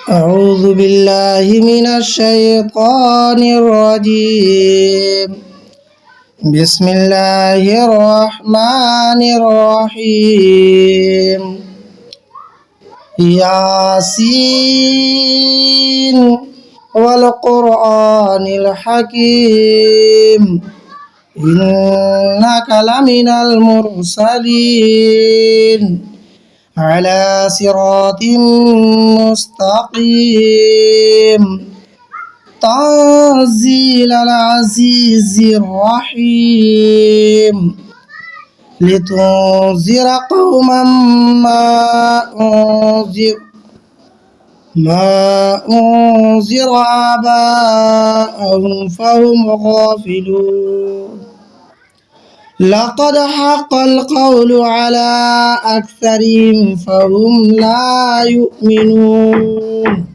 أعوذ بالله من الشيطان الرجيم. بسم الله الرحمن الرحيم. ياسين والقرآن الحكيم إنك لمن المرسلين على صراط مستقيم تنزيل العزيز الرحيم لتنذر قوما ما أنذر آباءهم فهم غافلون. لقد حق القول على أكثرهم فهم لا يؤمنون.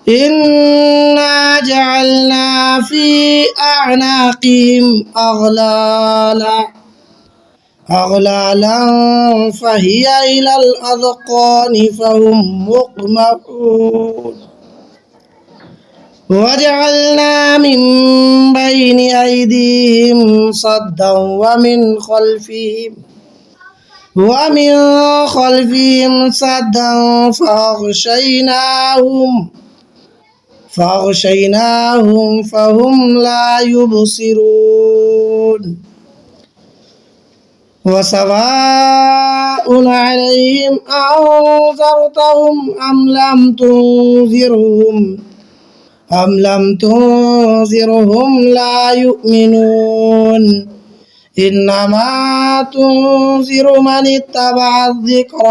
إنا جعلنا في أعناقهم أغلالا فهي إلى الأذقان فهم مقمحون. وجعلنا من بين أيديهم صدا ومن خلفهم صدا فأغشيناهم فهم لا يبصرون. وسواء عليهم أنذرتهم أم لم تنذرهم لا يؤمنون. إنما تنذر من اتبع الذكر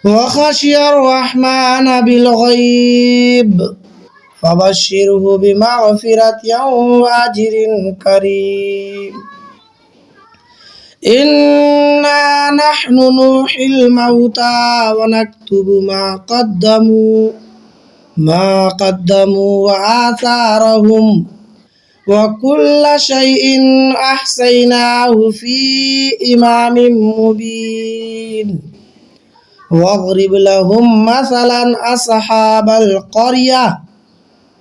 وخشي الرحمن بالغيب فبشره بمغفرة وأجر كريم. إنا نحن نحيي الموتى ونكتب ما قدموا وآثارهم وكل شيء أحصيناه في إمام مبين. واضرب لهم مثلا أصحاب القرية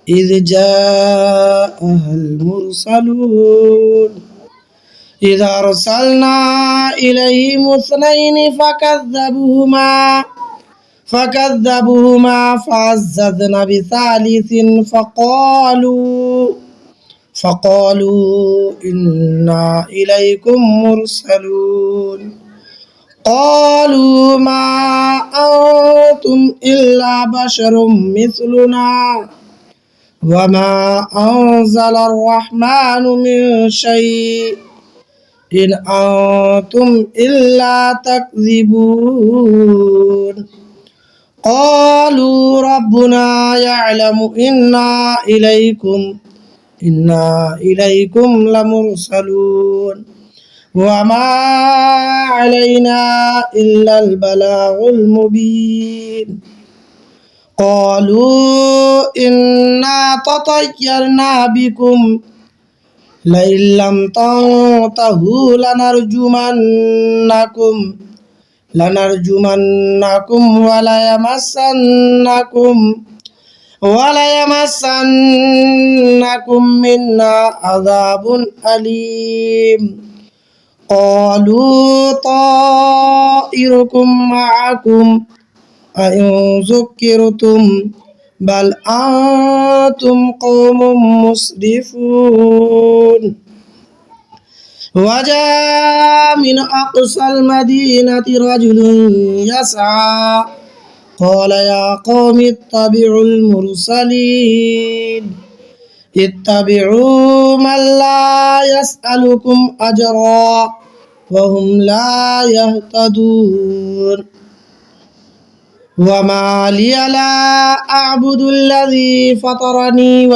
إذ جاءها المرسلون إذ أرسلنا إليهم اثنين فكذبوهما فعززنا بثالث فقالوا إنا إليكم مرسلون. قالوا ما أنتم إلا بشر مثلنا وما أنزل الرحمن من شيء إن أنتم إلا تكذبون. قالوا ربنا يعلم إنا إليكم لمرسلون وما علينا إلا البلاغ المبين. قالوا إنا تطيرنا بكم لئن لم تنتهوا لنرجمنكم وليمسنكم منا عذاب أليم. قالوا طائركم معكم أئن ذكرتم بل أنتم قوم مسرفون. وجاء من أقصى المدينة رجل يسعى قال يا قوم اتبعوا المرسلين اتبعوا من لا يسألكم أجرا وهم لا يهتدون. وما لي لا أعبد الذي فطرني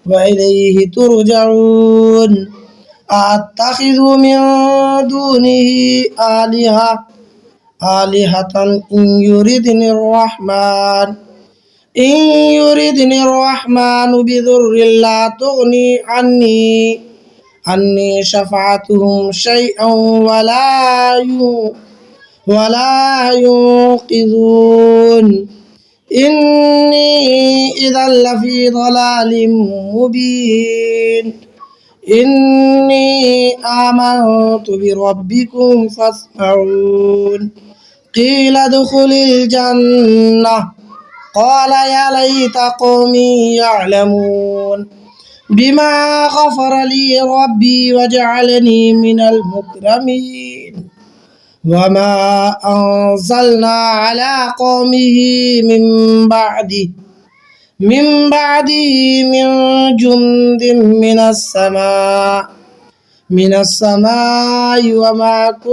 وإليه ترجعون. أتخذ من دونه آلهة إن يردني الرحمن بضر لا تغني عني شفاعتهم شيئا ولا ينقذون إني إذا لفي ضلال مبين إني آمنت بربكم فاسمعون قيل ادخل الجنة قال يا ليت قومي يعلمون بما غفر لي ربي وجعلني من المكرمين وما أنزلنا على قومه من بعده من جند من السماء وما كنا